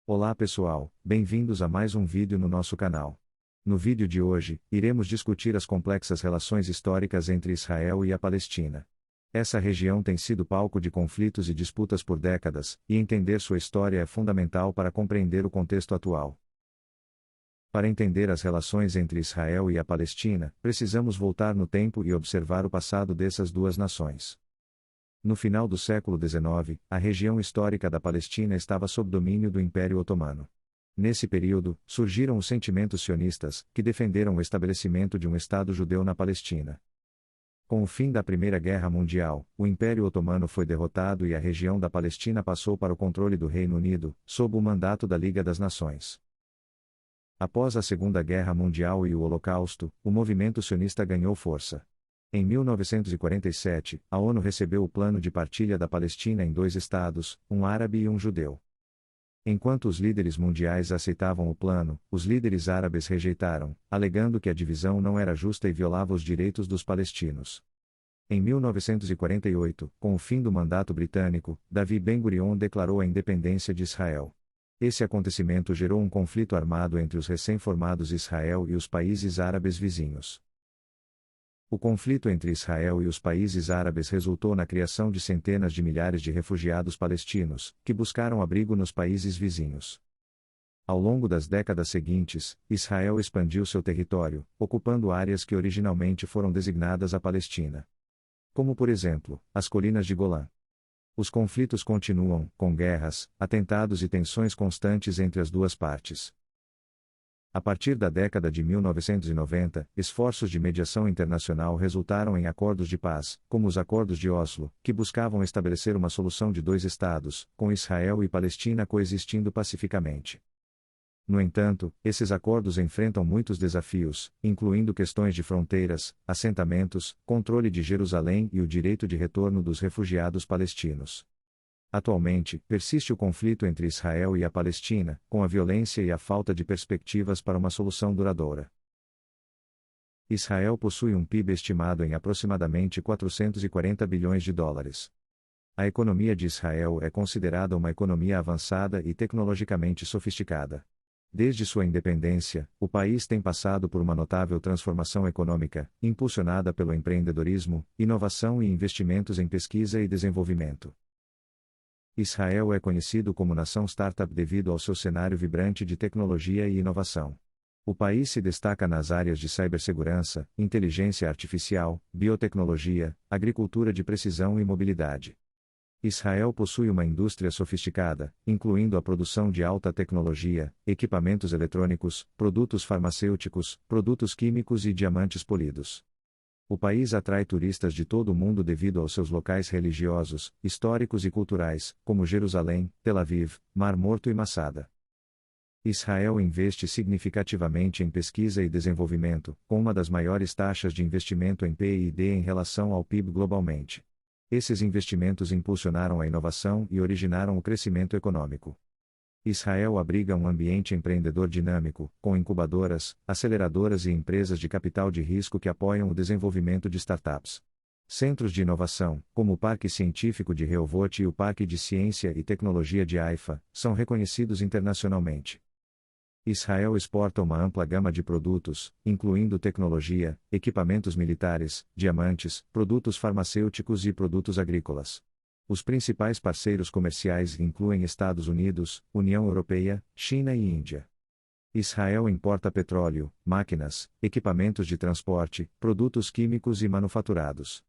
Olá pessoal, bem-vindos a mais um vídeo no nosso canal. No vídeo de hoje, iremos discutir as complexas relações históricas entre Israel e a Palestina. Essa região tem sido palco de conflitos e disputas por décadas, e entender sua história é fundamental para compreender o contexto atual. Para entender as relações entre Israel e a Palestina, precisamos voltar no tempo e observar o passado dessas duas nações. No final do século XIX, a região histórica da Palestina estava sob domínio do Império Otomano. Nesse período, surgiram os sentimentos sionistas, que defenderam o estabelecimento de um Estado judeu na Palestina. Com o fim da Primeira Guerra Mundial, o Império Otomano foi derrotado e a região da Palestina passou para o controle do Reino Unido, sob o mandato da Liga das Nações. Após a Segunda Guerra Mundial e o Holocausto, o movimento sionista ganhou força. Em 1947, a ONU recebeu o plano de partilha da Palestina em dois estados, um árabe e um judeu. Enquanto os líderes mundiais aceitavam o plano, os líderes árabes rejeitaram, alegando que a divisão não era justa e violava os direitos dos palestinos. Em 1948, com o fim do mandato britânico, Davi Ben-Gurion declarou a independência de Israel. Esse acontecimento gerou um conflito armado entre os recém-formados Israel e os países árabes vizinhos. O conflito entre Israel e os países árabes resultou na criação de centenas de milhares de refugiados palestinos, que buscaram abrigo nos países vizinhos. Ao longo das décadas seguintes, Israel expandiu seu território, ocupando áreas que originalmente foram designadas à Palestina. Como por exemplo, as colinas de Golã. Os conflitos continuam, com guerras, atentados e tensões constantes entre as duas partes. A partir da década de 1990, esforços de mediação internacional resultaram em acordos de paz, como os Acordos de Oslo, que buscavam estabelecer uma solução de dois estados, com Israel e Palestina coexistindo pacificamente. No entanto, esses acordos enfrentam muitos desafios, incluindo questões de fronteiras, assentamentos, controle de Jerusalém e o direito de retorno dos refugiados palestinos. Atualmente, persiste o conflito entre Israel e a Palestina, com a violência e a falta de perspectivas para uma solução duradoura. Israel possui um PIB estimado em aproximadamente 440 bilhões de dólares. A economia de Israel é considerada uma economia avançada e tecnologicamente sofisticada. Desde sua independência, o país tem passado por uma notável transformação econômica, impulsionada pelo empreendedorismo, inovação e investimentos em pesquisa e desenvolvimento. Israel é conhecido como nação startup devido ao seu cenário vibrante de tecnologia e inovação. O país se destaca nas áreas de cibersegurança, inteligência artificial, biotecnologia, agricultura de precisão e mobilidade. Israel possui uma indústria sofisticada, incluindo a produção de alta tecnologia, equipamentos eletrônicos, produtos farmacêuticos, produtos químicos e diamantes polidos. O país atrai turistas de todo o mundo devido aos seus locais religiosos, históricos e culturais, como Jerusalém, Tel Aviv, Mar Morto e Massada. Israel investe significativamente em pesquisa e desenvolvimento, com uma das maiores taxas de investimento em P&D em relação ao PIB globalmente. Esses investimentos impulsionaram a inovação e originaram o crescimento econômico. Israel abriga um ambiente empreendedor dinâmico, com incubadoras, aceleradoras e empresas de capital de risco que apoiam o desenvolvimento de startups. Centros de inovação, como o Parque Científico de Rehovot e o Parque de Ciência e Tecnologia de Haifa, são reconhecidos internacionalmente. Israel exporta uma ampla gama de produtos, incluindo tecnologia, equipamentos militares, diamantes, produtos farmacêuticos e produtos agrícolas. Os principais parceiros comerciais incluem Estados Unidos, União Europeia, China e Índia. Israel importa petróleo, máquinas, equipamentos de transporte, produtos químicos e manufaturados.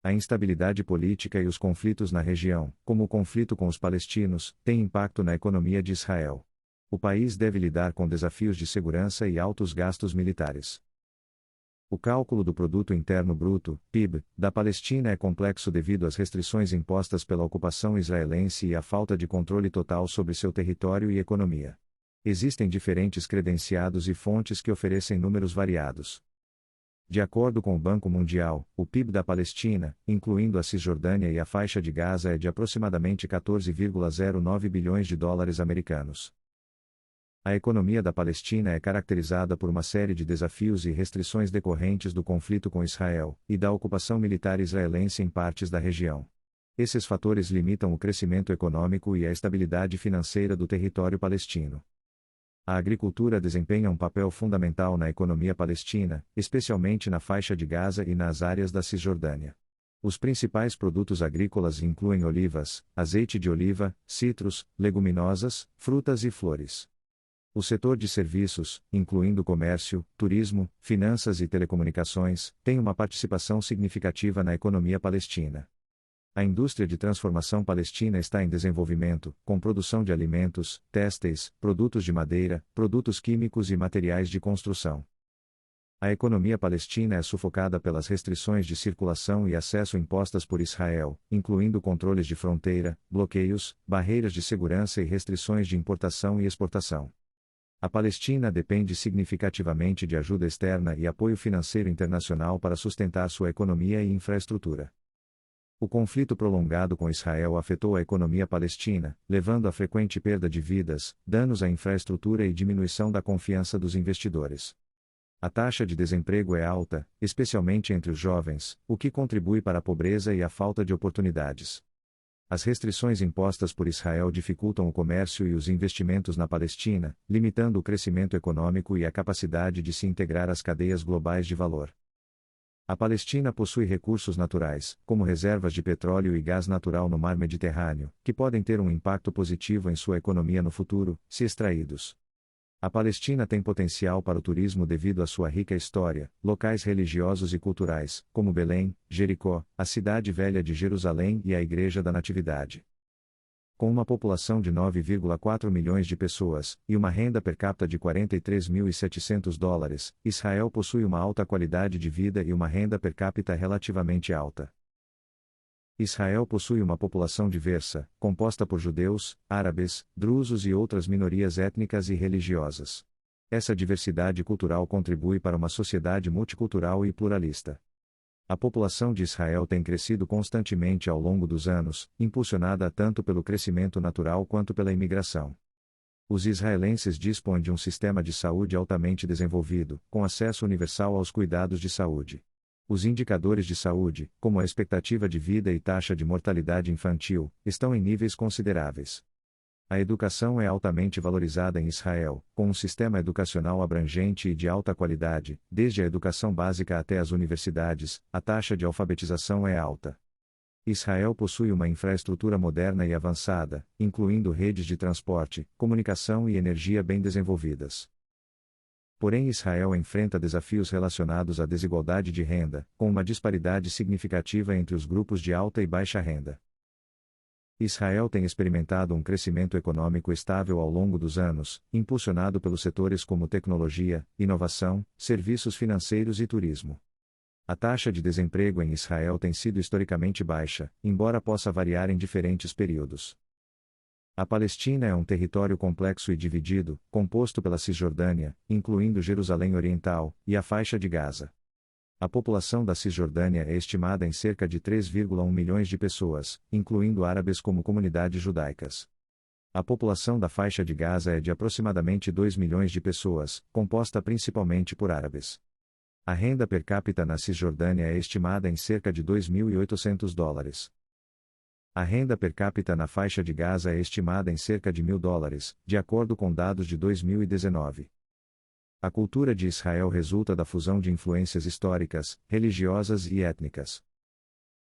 A instabilidade política e os conflitos na região, como o conflito com os palestinos, têm impacto na economia de Israel. O país deve lidar com desafios de segurança e altos gastos militares. O cálculo do Produto Interno Bruto, PIB, da Palestina é complexo devido às restrições impostas pela ocupação israelense e à falta de controle total sobre seu território e economia. Existem diferentes credenciados e fontes que oferecem números variados. De acordo com o Banco Mundial, o PIB da Palestina, incluindo a Cisjordânia e a faixa de Gaza, é de aproximadamente 14,09 bilhões de dólares americanos. A economia da Palestina é caracterizada por uma série de desafios e restrições decorrentes do conflito com Israel, e da ocupação militar israelense em partes da região. Esses fatores limitam o crescimento econômico e a estabilidade financeira do território palestino. A agricultura desempenha um papel fundamental na economia palestina, especialmente na faixa de Gaza e nas áreas da Cisjordânia. Os principais produtos agrícolas incluem olivas, azeite de oliva, citros, leguminosas, frutas e flores. O setor de serviços, incluindo comércio, turismo, finanças e telecomunicações, tem uma participação significativa na economia palestina. A indústria de transformação palestina está em desenvolvimento, com produção de alimentos, têxteis, produtos de madeira, produtos químicos e materiais de construção. A economia palestina é sufocada pelas restrições de circulação e acesso impostas por Israel, incluindo controles de fronteira, bloqueios, barreiras de segurança e restrições de importação e exportação. A Palestina depende significativamente de ajuda externa e apoio financeiro internacional para sustentar sua economia e infraestrutura. O conflito prolongado com Israel afetou a economia palestina, levando a frequente perda de vidas, danos à infraestrutura e diminuição da confiança dos investidores. A taxa de desemprego é alta, especialmente entre os jovens, o que contribui para a pobreza e a falta de oportunidades. As restrições impostas por Israel dificultam o comércio e os investimentos na Palestina, limitando o crescimento econômico e a capacidade de se integrar às cadeias globais de valor. A Palestina possui recursos naturais, como reservas de petróleo e gás natural no mar Mediterrâneo, que podem ter um impacto positivo em sua economia no futuro, se extraídos. A Palestina tem potencial para o turismo devido à sua rica história, locais religiosos e culturais, como Belém, Jericó, a Cidade Velha de Jerusalém e a Igreja da Natividade. Com uma população de 9,4 milhões de pessoas, e uma renda per capita de $43.700, Israel possui uma alta qualidade de vida e uma renda per capita relativamente alta. Israel possui uma população diversa, composta por judeus, árabes, drusos e outras minorias étnicas e religiosas. Essa diversidade cultural contribui para uma sociedade multicultural e pluralista. A população de Israel tem crescido constantemente ao longo dos anos, impulsionada tanto pelo crescimento natural quanto pela imigração. Os israelenses dispõem de um sistema de saúde altamente desenvolvido, com acesso universal aos cuidados de saúde. Os indicadores de saúde, como a expectativa de vida e taxa de mortalidade infantil, estão em níveis consideráveis. A educação é altamente valorizada em Israel, com um sistema educacional abrangente e de alta qualidade, desde a educação básica até as universidades, a taxa de alfabetização é alta. Israel possui uma infraestrutura moderna e avançada, incluindo redes de transporte, comunicação e energia bem desenvolvidas. Porém, Israel enfrenta desafios relacionados à desigualdade de renda, com uma disparidade significativa entre os grupos de alta e baixa renda. Israel tem experimentado um crescimento econômico estável ao longo dos anos, impulsionado pelos setores como tecnologia, inovação, serviços financeiros e turismo. A taxa de desemprego em Israel tem sido historicamente baixa, embora possa variar em diferentes períodos. A Palestina é um território complexo e dividido, composto pela Cisjordânia, incluindo Jerusalém Oriental, e a faixa de Gaza. A população da Cisjordânia é estimada em cerca de 3,1 milhões de pessoas, incluindo árabes como comunidades judaicas. A população da faixa de Gaza é de aproximadamente 2 milhões de pessoas, composta principalmente por árabes. A renda per capita na Cisjordânia é estimada em cerca de $2.800. A renda per capita na faixa de Gaza é estimada em cerca de $1.000, de acordo com dados de 2019. A cultura de Israel resulta da fusão de influências históricas, religiosas e étnicas.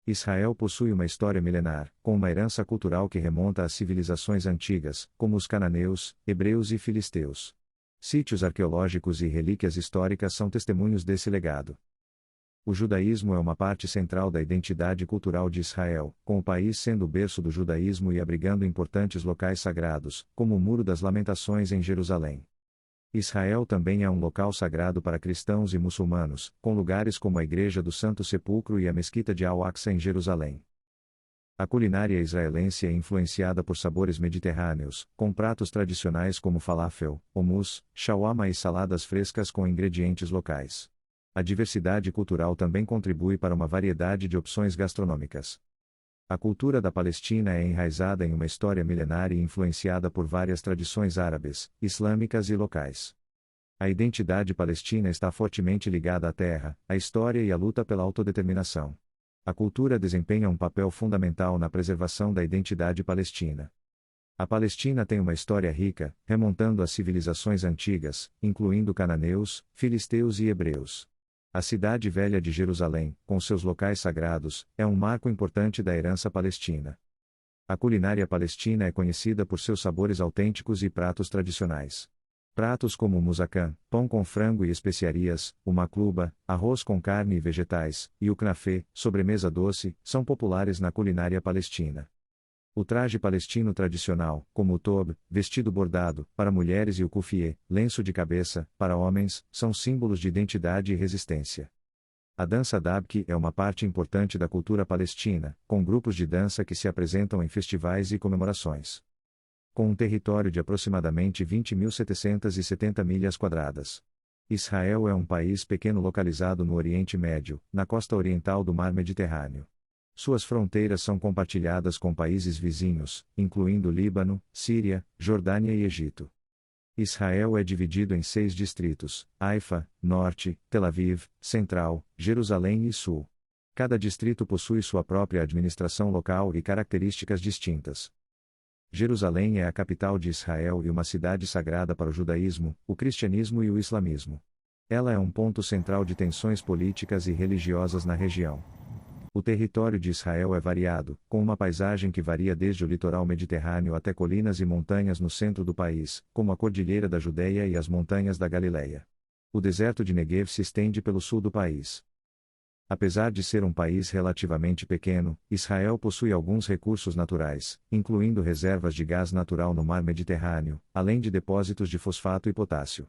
Israel possui uma história milenar, com uma herança cultural que remonta às civilizações antigas, como os cananeus, hebreus e filisteus. Sítios arqueológicos e relíquias históricas são testemunhos desse legado. O judaísmo é uma parte central da identidade cultural de Israel, com o país sendo o berço do judaísmo e abrigando importantes locais sagrados, como o Muro das Lamentações em Jerusalém. Israel também é um local sagrado para cristãos e muçulmanos, com lugares como a Igreja do Santo Sepulcro e a Mesquita de Al-Aqsa em Jerusalém. A culinária israelense é influenciada por sabores mediterrâneos, com pratos tradicionais como falafel, hummus, shawarma e saladas frescas com ingredientes locais. A diversidade cultural também contribui para uma variedade de opções gastronômicas. A cultura da Palestina é enraizada em uma história milenar e influenciada por várias tradições árabes, islâmicas e locais. A identidade palestina está fortemente ligada à terra, à história e à luta pela autodeterminação. A cultura desempenha um papel fundamental na preservação da identidade palestina. A Palestina tem uma história rica, remontando às civilizações antigas, incluindo cananeus, filisteus e hebreus. A cidade velha de Jerusalém, com seus locais sagrados, é um marco importante da herança palestina. A culinária palestina é conhecida por seus sabores autênticos e pratos tradicionais. Pratos como o musacan, pão com frango e especiarias, o makluba, arroz com carne e vegetais, e o knafê, sobremesa doce, são populares na culinária palestina. O traje palestino tradicional, como o tob, vestido bordado, para mulheres e o kufié, lenço de cabeça, para homens, são símbolos de identidade e resistência. A dança dabki é uma parte importante da cultura palestina, com grupos de dança que se apresentam em festivais e comemorações. Com um território de aproximadamente 20.770 milhas quadradas. Israel é um país pequeno localizado no Oriente Médio, na costa oriental do Mar Mediterrâneo. Suas fronteiras são compartilhadas com países vizinhos, incluindo Líbano, Síria, Jordânia e Egito. Israel é dividido em 6 distritos: Haifa, Norte, Tel Aviv, Central, Jerusalém e Sul. Cada distrito possui sua própria administração local e características distintas. Jerusalém é a capital de Israel e uma cidade sagrada para o judaísmo, o cristianismo e o islamismo. Ela é um ponto central de tensões políticas e religiosas na região. O território de Israel é variado, com uma paisagem que varia desde o litoral mediterrâneo até colinas e montanhas no centro do país, como a Cordilheira da Judeia e as montanhas da Galileia. O deserto de Negev se estende pelo sul do país. Apesar de ser um país relativamente pequeno, Israel possui alguns recursos naturais, incluindo reservas de gás natural no mar Mediterrâneo, além de depósitos de fosfato e potássio.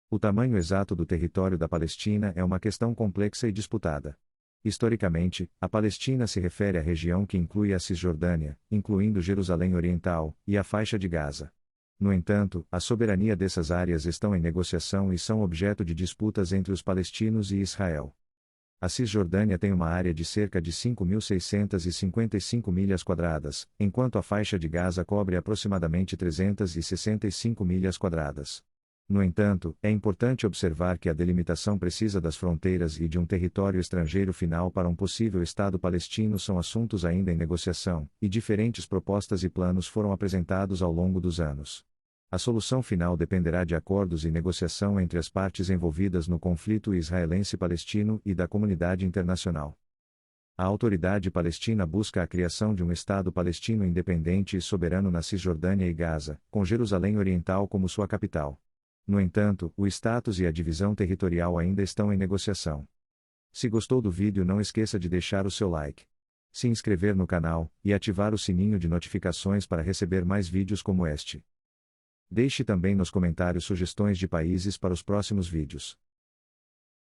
O tamanho exato do território da Palestina é uma questão complexa e disputada. Historicamente, a Palestina se refere à região que inclui a Cisjordânia, incluindo Jerusalém Oriental, e a faixa de Gaza. No entanto, a soberania dessas áreas estão em negociação e são objeto de disputas entre os palestinos e Israel. A Cisjordânia tem uma área de cerca de 5.655 milhas quadradas, enquanto a faixa de Gaza cobre aproximadamente 365 milhas quadradas. No entanto, é importante observar que a delimitação precisa das fronteiras e de um território estrangeiro final para um possível Estado palestino são assuntos ainda em negociação, e diferentes propostas e planos foram apresentados ao longo dos anos. A solução final dependerá de acordos e negociação entre as partes envolvidas no conflito israelense-palestino e da comunidade internacional. A Autoridade Palestina busca a criação de um Estado palestino independente e soberano na Cisjordânia e Gaza, com Jerusalém Oriental como sua capital. No entanto, o status e a divisão territorial ainda estão em negociação. Se gostou do vídeo, não esqueça de deixar o seu like, se inscrever no canal, e ativar o sininho de notificações para receber mais vídeos como este. Deixe também nos comentários sugestões de países para os próximos vídeos.